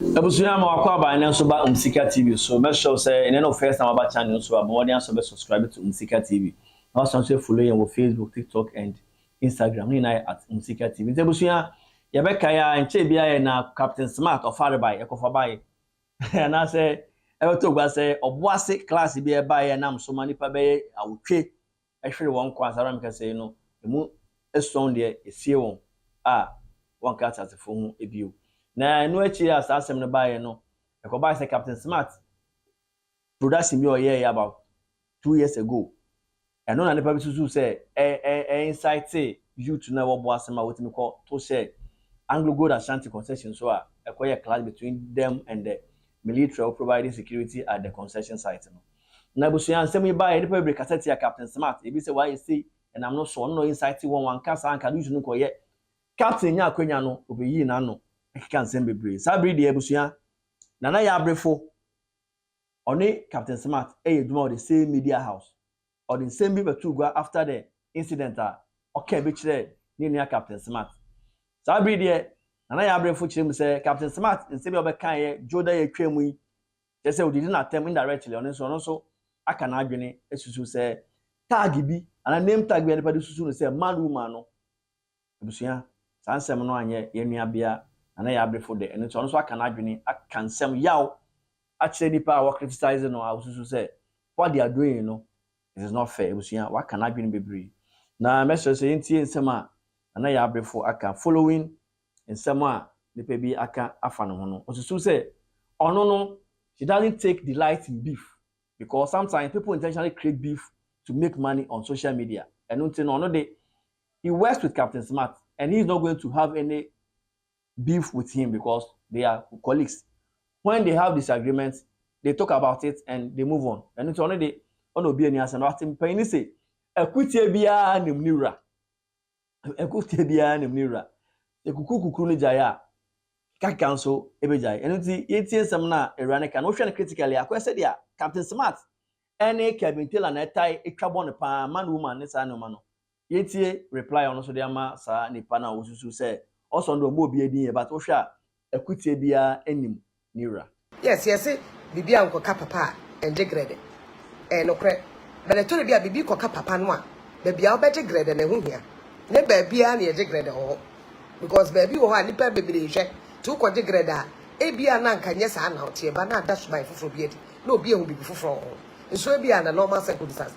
Ebusuya ma wakwa ba na so ba Umsika TV so make sure say no first time about channel so ba one so be subscribe to Umsika TV. Also say follow you on Facebook, TikTok and Instagram ni na at Umsika TV. Ebusuya ya be kaya enche bia ye na Captain Smart of Faribai ekofa bai. Na say e to gba say Obuasi class bi e bai na so mani pa be awotwe ehwere won kwa asara me ka say no emu eson de esie won a won ka tasefo hu ebio. Na no echi as asem no baye no e ko baye say Captain Smart production bi oye about 2 years ago and no na nepa bi susu say insight youth na wo bo asem a wetimi ko to share Anglo Gold Ashanti concession so a e clash between them and the military providing security at the concession site no na busuya asem yi baye nepa bi kaseti ya Captain Smart e bi say why say and I'm not sure no insight one kasa anka youth no ko ye captain nya akwanya no obeyi na no can send bebre sabri de abusua nana Yaa Brefo oni Captain Smart eduma the same media house or the same people to go after the incident okay be kire ni nua Captain Smart sabri de nana Yaa Brefo kire mu say Captain Smart nse be obekan ye joda ye twemu yi je say we didn't attempt indirectly on so aka na adwene esusu say tag bi ana name tag bi ne pade susu no say man woman no abusua sansem no anye ye nua bia ana Yaa Brefo de eno so no so aka na adwene aka nsem yaw a kire nipa a wa criticize no a susu say what they are doing no it is not fair abusua wa aka na adwene bebre na message say ntie nsem a ana Yaa Brefo aka following nsem a nipa bi aka afa no ho no susu say ono no she doesn't take delight in beef because sometimes people intentionally create beef to make money on social media and until no they he works with Captain Smart and he's not going to have any beef with him because they are colleagues. When they have disagreements, they talk about it and they move on. And it's only the ono be any answer. Nothing pain say equity bia nim niwra. Equity bia nim niwra. Ekukuku ni jaya ka cancel ebejai. And it's yetie sem na erane kan. No hwe critically akwa said dia Captain Smart any Kelvin Taylor na tai etwabo ne pa man woman ne sa no ma no. Yetie reply on so dia ma sa nipa na osusu say also ndo mo bi edin but wo hwa equity bia anim niwra. Yes, bibi anko ka papa enje grade. No kre. But to bia bibi ko ka papa no a, ba bia obeje grade na hu hia. Ne ba bia na eje grade ho. Because baby wo ha nipa bebere hwe. To ko je grade a, e bia na nka nye sa na otie ba na dash by foforo bi edi. Na obi ehu bibi foforo ho. So bia na normal circumstances,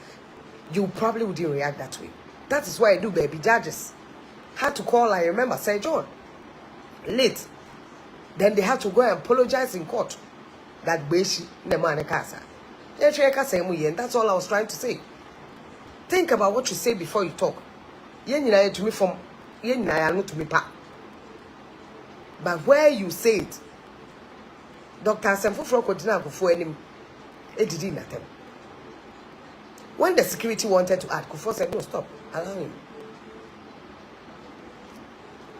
you probably wouldn't react that way. That is why I do baby judges had to call, I remember, Sir John late. Then they had to go and apologize in court that Beshi Nemane Casa. That's all I was trying to say. Think about what you say before you talk. Yen to me from yen to me pa. But where you say it, Dr. Semfufro Kodina Kufu enim edidi natem. When the security wanted to add, Kufu said, no, stop, allow him.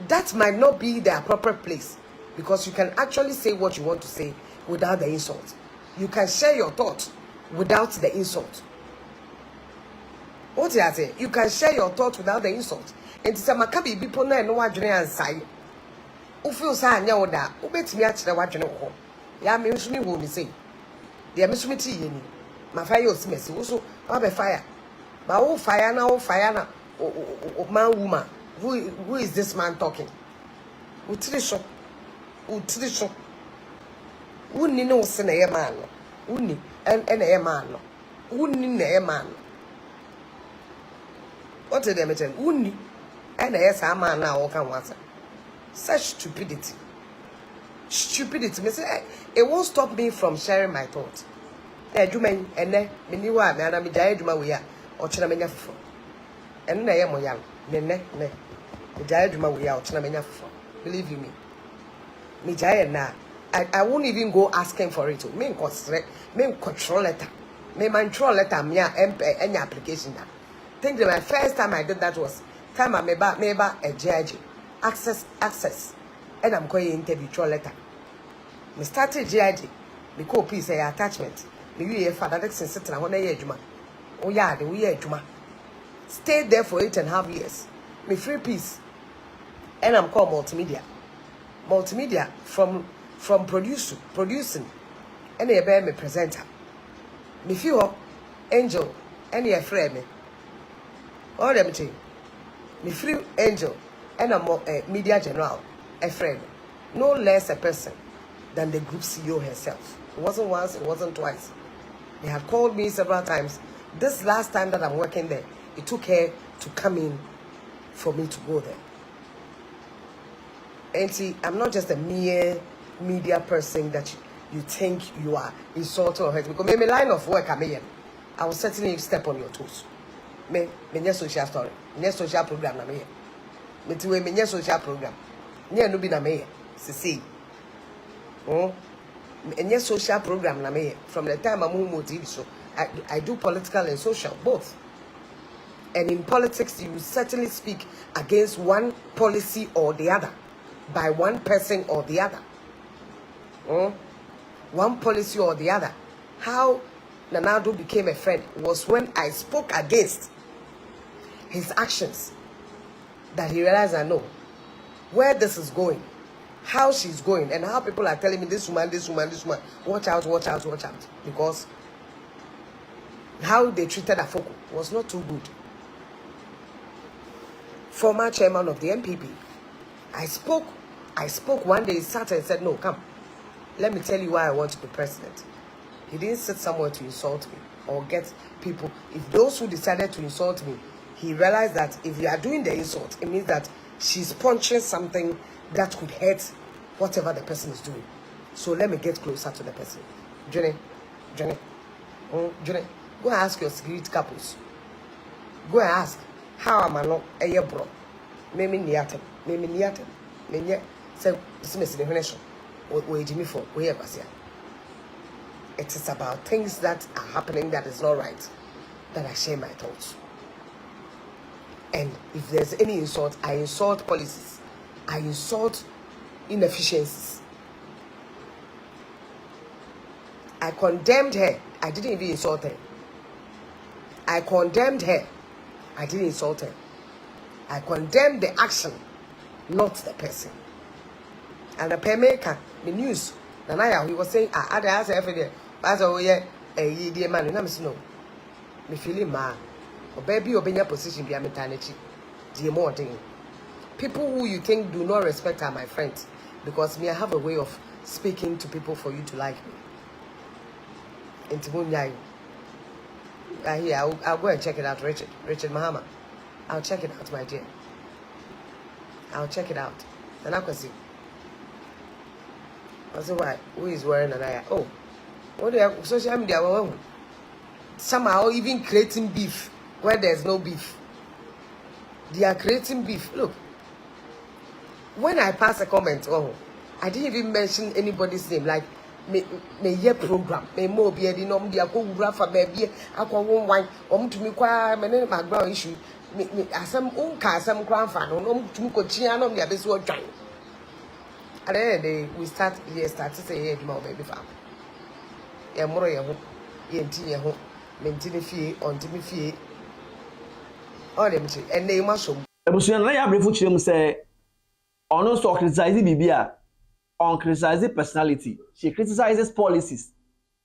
That might not be the appropriate place because you can actually say what you want to say without the insult. You can share your thoughts without the insult. What did I say? You can share your thoughts without the insult. And to say, Makabi, people know no one and say, who feels I know that, who bet me actually watching home. Ya me me who say. They are Missy Yeni. My fire is messy. Also, I'll be fire. But oh, fire now, man, woman. Who is this man talking? Utrisho. Uni no sene ye man. Uni and a man. Uni ne man. What did they tell? Uni and a man now can answer. Such stupidity. Stupidity. Me say it won't stop me from sharing my thoughts. Juman and me ni wa me ana me jaye djuma we ya o chena menya fofo. Eno na ye mo yan. Ne. Believe you me. I won't even go asking for it. Me control letter. Me control letter me any application that. Think that my first time I did that was time I meba a judge access and I'm going interview control letter. Me started judge. Me copy say attachment. Me you father that since sit na one year juma. Oh yeah, the year juma. Stayed there for 8.5 years. Me free piece. And I'm called multimedia. Multimedia from from producing, and a bear me presenter. Me feel Angel, and a friend me. All them thing. Me free Angel, and a media general, a friend. No less a person than the group CEO herself. It wasn't once, it wasn't twice. They have called me several times. This last time that I'm working there, it took her to come in for me to go there. And see, I'm not just a mere media person that you think you are insulting or hurting. Because maybe line of work I'm in, I will certainly step on your toes. Me social story, me social program na me. Me tiwe me social program. Nye no bi na me. See. Any social program na me from the time I'm home TV show. I do political and social both. And in politics, you certainly speak against one policy or the other, by one person or the other. One policy or the other. How Nanado became a friend was when I spoke against his actions, that he realized I know where this is going, how she's going, and how people are telling me this woman, watch out, watch out, watch out. Because how they treated afoo was not too good. Former chairman of the MPP, I spoke one day, he sat and said, no, come, let me tell you why I want to be president. He didn't sit somewhere to insult me or get people. If those who decided to insult me, he realized that if you are doing the insult, it means that she's punching something that could hurt whatever the person is doing. So let me get closer to the person. Jenny, go and ask your security couples. Go and ask, how am I not a bro? Maybe niatem. Say, Miss Definition. Or Jimmy for where it is about things that are happening that is not right, that I share my thoughts. And if there's any insult, I insult policies. I insult inefficiencies. I condemned her. I didn't even insult her. I condemned her. I didn't insult her. I condemned the action, not the person. And the paymaker, the news, Nanaya, he was saying, I asked every day, but oh yeah, a dear man, and I'm saying, no, me feeling ma, or baby, or your position be a maternity, dear more thing. People who you think do not respect are my friends, because me, I have a way of speaking to people for you to like me. I'll go and check it out, Richard Mahama. I'll check it out, my dear. I'll check it out. And I can see. I say, why? Who is wearing an eye? Oh, what do you have? Social media? Somehow even creating beef where there's no beef. They are creating beef. Look, when I pass a comment, I didn't even mention anybody's name. Like, me ye program, me mo be the nom dia ko wura fa baby akwa won to me kwa me ne background issue. Me asem unka asem kran fa no to me ko chia no dia be so dwan. At the end of the day, we start to say, yeah, my baby farm. Yeah, more ye ho, ye nti ye ho, maintain fee, on Timmy fee. All them things, and they must show. Ebusuan na Yaa Brefo Replies say, ono so criticize Bibia, on criticize personality. She criticizes policies.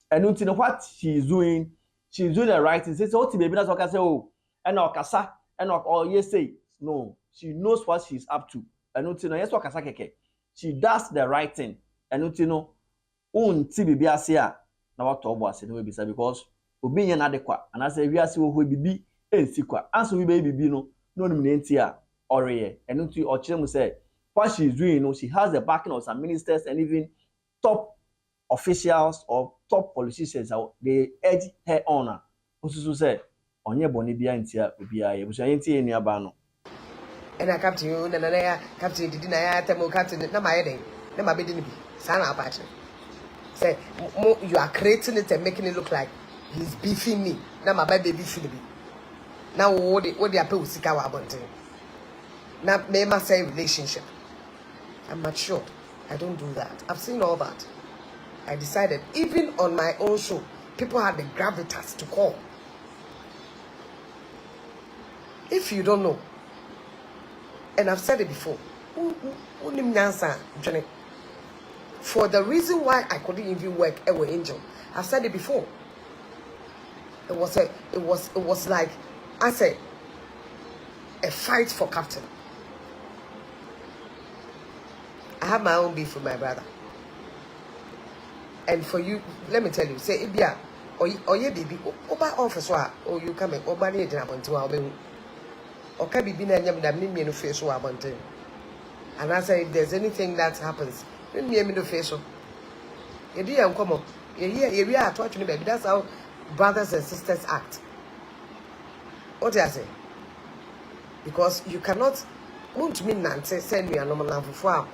And you know what she's doing the right thing. Say, oh, baby, that's what I say, oh, and okasa, and or yes say, no, she knows what she's up to. And you know, yes, okasa keke. She does the right thing. And you know, unti bibi asia na what Obuasi no bisa because obi nya na adekwa and I say we ase wo bibi ensikwa. Anso we bibi no nim nenti a oreye. And unti ochire mu say what she's doing, you know, she has the backing of some ministers and even top officials or top politicians. They edge her on. Osusu say onye boni bia ntia obi aye. Busu enti enu aba no. And I captain you, and captain did I tell captain, no, my heading, no, my baby, Sana Apache. Say, you are creating it and making it look like he's beefing me. Now, my baby should be. Now, what the apple Sikawa about now, may must say relationship. I'm matured. I don't do that. I've seen all that. I decided, even on my own show, people had the gravitas to call. If you don't know, and I've said it before, for the reason why I couldn't even work with Angel. I've said it before. It was like, I said, a fight for captain. I have my own beef with my brother. And for you, let me tell you, say, Ibia, or ye baby, oba officer, or you come and oba near Jabon to our baby. Or can be been a young that me no face or abundant. And I say, if there's anything that happens, let me no face. You dear come on. You are talking about that's how brothers and sisters act. What do I say? Because you cannot want me Nancy send me a normal lamp for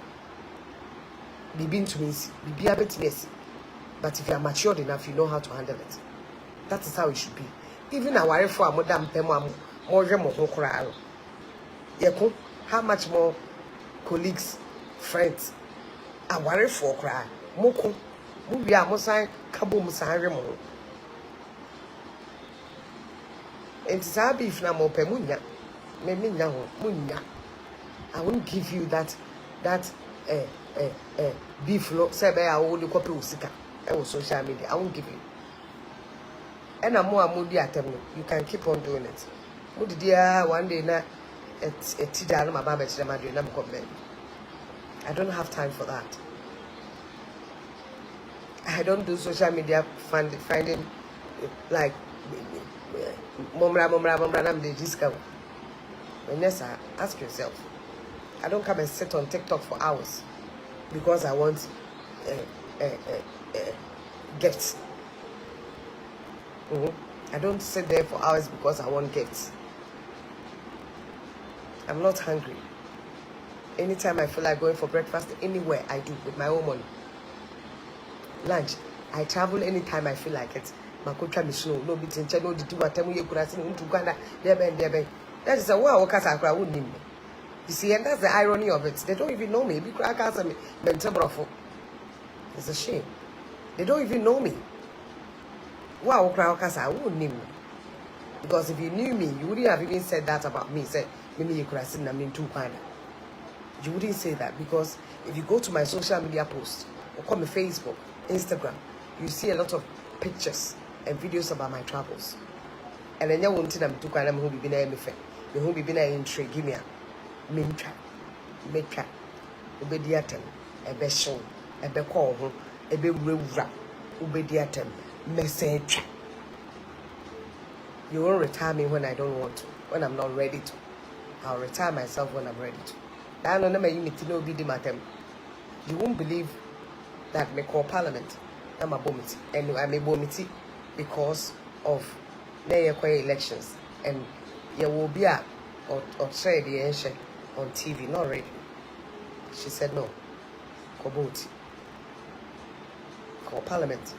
be been to me, be a bit messy. But if you are matured enough, you know how to handle it. That is how it should be. Even our wife for Madame Pemo more crowd. How much more colleagues, friends, are worried for cry. Moko, we are Mosai, Kabum Saremo. And Sabi if na mo pemunya, munya. I won't give you that beef lo sebe I will copy usika. Social media. I won't give you. And I'm more moody at them. You can keep on doing it. Moody dear one day na a teacher my baba I don't have time for that. I don't do social media finding like mom they discover. Vanessa, ask yourself. I don't come and sit on TikTok for hours because I want gifts. I don't sit there for hours because I want gifts. I'm not hungry. Anytime I feel like going for breakfast, anywhere I do with my own money. Lunch, I travel anytime I feel like it. Makocha misno, no bitin chano di tuwa temu ye kurasi no Uganda, debe. That is a way I work as I wouldn't name me. You see, and that's the irony of it. They don't even know me. It's a shame. They don't even know me. Wow, I wouldn't name me. Because if you knew me, you wouldn't have even said that about me. Say, maybe you could have seen them in Uganda. You wouldn't say that because if you go to my social media posts or call me Facebook, Instagram, you see a lot of pictures and videos about my travels. And then you won't see them to Uganda who be been a who be been a intrigue. Give me a mincha, mecha, obediatem, a beshon, a becall, a be rura, obediatem, message. You won't retire me when I don't want to, when I'm not ready to. I'll retire myself when I'm ready to. I don't know you need to know be the matter. You won't believe that me call parliament. I'm a bomity. And I'm a bomity because of the elections. And there will be a or trade the on TV, not radio. She said no. Koboti. Call parliament.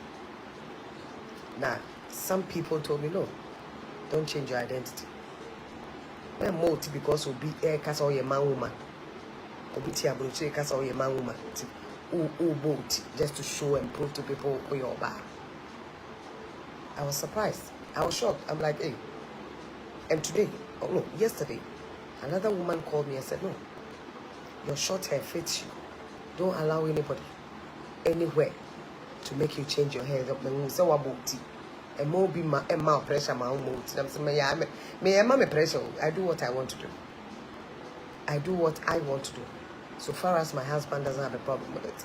Now, some people told me no. Don't change your identity. I'm multi because will be air cast or your man woman. Obiti abroche cast or your man woman. Boat just to show and prove to people who you're bad. I was surprised. I was shocked. I'm like, hey. And today, oh no, yesterday, another woman called me and said, no, your short hair fits you. Don't allow anybody, anywhere, to make you change your hair. So about and more be my pressure, my own mood. I'm saying, me pressure. I do what I want to do. I do what I want to do. So far as my husband doesn't have a problem with it.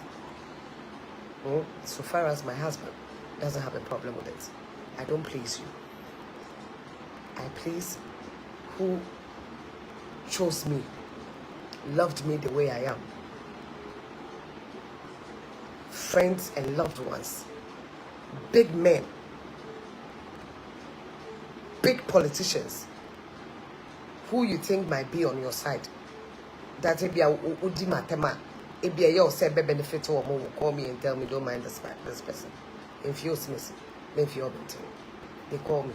So far as my husband doesn't have a problem with it. I don't please you. I please who chose me, loved me the way I am. Friends and loved ones. Big men. Big politicians. Who you think might be on your side. That if you are Udimatema, if you are say benefit or more, call me and tell me don't mind this person. If you're Smith, if you're they call me.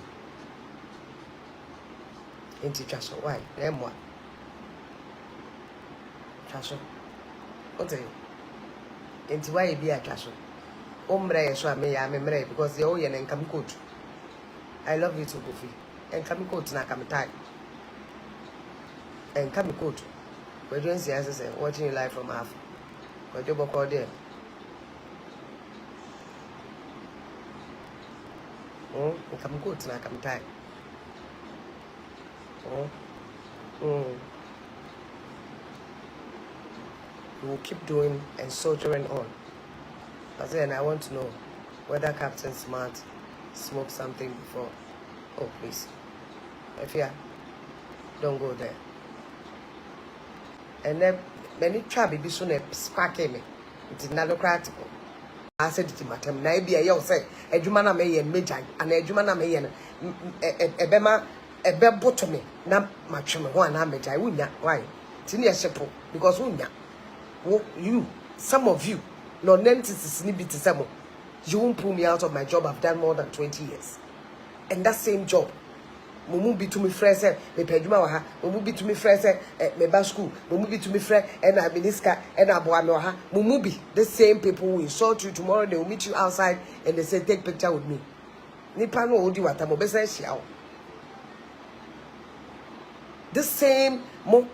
Into Trasho, why? Them what? Trasho. What do you? Into why you be a Trasho? Ombre, so I may because the Oyen and come good. I love you too, Goofy. And come good to Nakamtai. And come good. We're doing the answers and watching you live from half. But you book all there. Come good na come time. Mm. We will keep doing and soldiering on. But then I want to know whether Captain Smart smoked something before. Oh, please. If yeah, don't go there. And then many trouble be soon sparking me. It is not practical. I said it to my time. Now be a young say, a Jumana may and Major, and a Jumana may and a bema a bell bottom me. Not much one amage. I wouldn't. Why? Tinia Shepo, because wouldn't you, some of you, no nonsense is to some. You won't pull me out of my job. I've done more than 20 years. And that same job, Mumu be to me friends, me peduma waha, Mumu be to me friends, me ba school, Mumu be to me friend, and I minister, and I boa Mumu be the same people who insult you tomorrow. They will meet you outside and they say, take picture with me. Nipa no odi wata mo besa shiao. The same mo.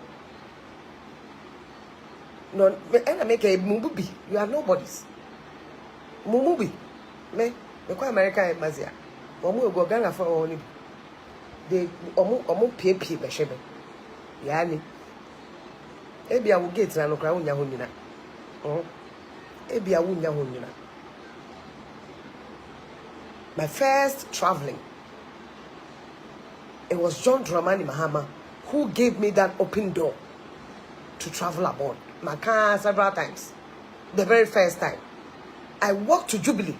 No, and I make a Mumu be. You are nobodies. Mumubi, me kwa America and Mazia. Omu go Ghana for only. They omu pay be shebe. Yani. Ebi awu gate na no kra unya ho nyina. Ebi awu nya ho nyina. My first traveling, it was John Dramani Mahama who gave me that open door to travel abroad. My car several times. The very first time. I walked to Jubilee.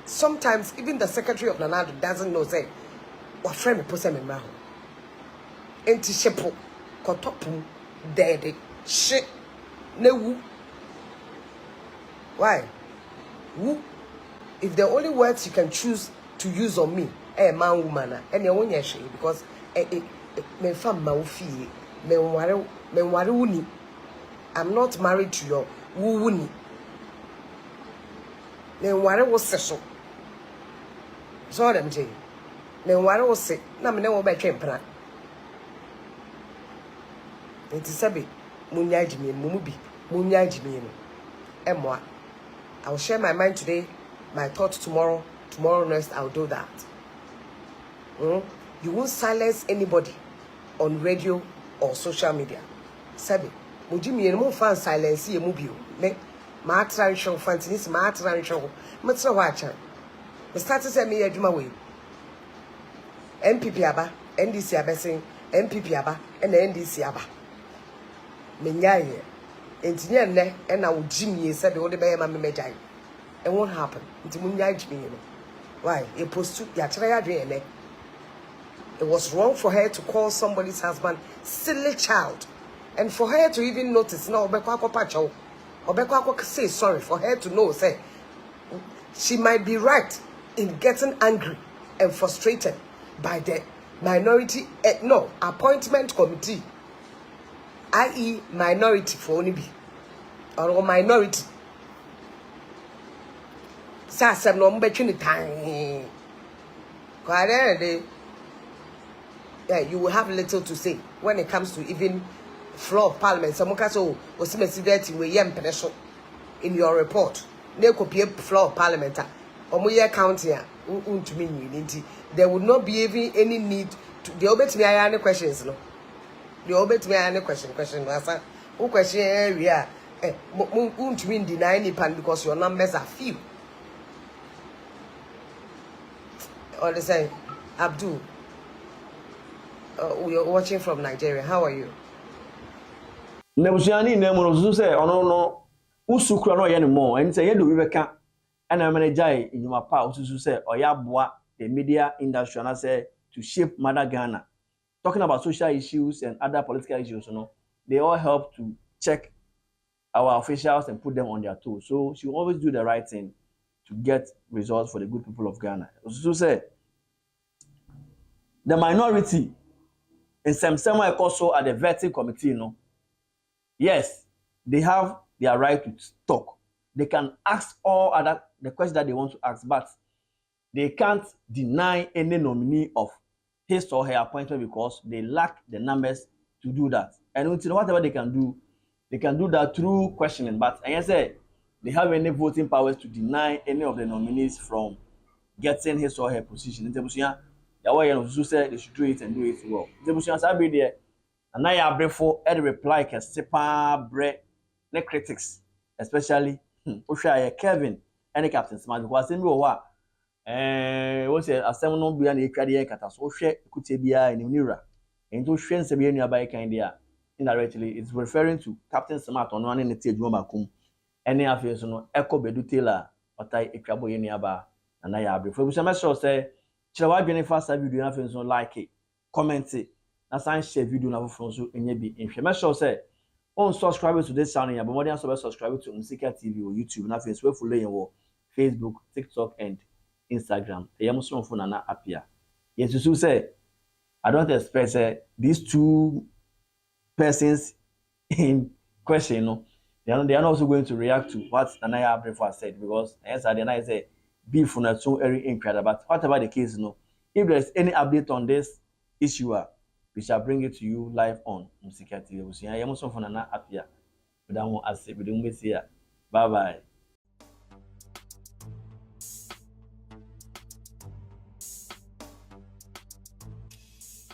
Sometimes even the secretary of Nanado doesn't know, say, what friend me put them in my home. Enti shepo, kotopum, dead, shit, ne woo. Why? Woo. If the only words you can choose to use on me, man, woman, and you won't yashi, because me fam ma ufi, me wari. I'm not married to your woo. Then what was so? So them say. Then what was say? Na me no be twempra. Enti sabe munya jimi mumubi munya jimi no. Emwa. I will share my mind today, my thoughts tomorrow. Tomorrow next I'll do that. You won't silence anybody on radio or social media. Sabe mujimi no fan silence ye mubio. Ne ma try show fancy ma try show metro wacha me start say me adwuma we MPP aba NDC aba sen MPP aba and NDC aba me nyaye entinya nne e na wo jimie say de wo de be ma me megai it won't happen nti mu nyaye jimie no why e post ya kire ya dwe ene. It was wrong for her to call somebody's husband silly child, and for her to even notice no obekwa akopacho Obekwa say sorry, for her to know, say, she might be right in getting angry and frustrated by the minority, appointment committee, i.e. minority for only be, or minority. Sasam no mbetwini time. Yeah, you will have little to say when it comes to even floor of parliament. Some so we in your report. They copy floor of parliament. Omuye county there would not be even any need to the obey to me any questions. No, the obey to me any question. Who question area? To mean deny any pan because your numbers are few. Or they say, Abdul, we are watching from Nigeria. How are you? Nebusiani nemo no say ono no usukura no ye ne mo and say ye do we beka ana manajai inyuma pa ususu say oya boa the media industry and say to shape mother Ghana. Talking about social issues and other political issues, they all help to check our officials and put them on their toes. So she will always do the right thing to get results for the good people of Ghana. Ususu say the minority in some also at the vetting committee, yes, they have their right to talk. They can ask all other the questions that they want to ask, but they can't deny any nominee of his or her appointment because they lack the numbers to do that. And whatever they can do that through questioning. But I say they have any voting powers to deny any of the nominees from getting his or her position. Ntebusia, ya wa no so say they should do it and do it well. Ntebusia sa be there. And now Yaa Brefo reply kese pa bre ne critics, especially Oshaya Kelvin and Captain Smart because in wa what's say asem no bia na etwa de kata so hwe ekutie bia ni nira. Ento hwe nsem ye nua ba kan dia indirectly it's referring to Captain Smart on one ne tie adwuma makum. Ene afi so no eko bedu tailor otai etwabo ye nua ba na Yaa Brefo. We make sure say kire wa dwene fa sa video na afi so like it, comment it. Na san share video na foforo so enye bi nhwe. Make sure say on subscribe to this channel, but more than subscribe to Umsika TV or YouTube na Facebook, follow yen wo Facebook, TikTok and Instagram. Eyam so phone na appear. Yes, you say I don't expect these two persons in question, they are not also going to react to what Yaa Brefo said because yes, I deny say beef na so very incredible. But whatever the case, if there is any update on this issue, we shall bring it to you live on Umsika TV. We see I am so for na appear. We don't want to say we don't miss here. Bye bye.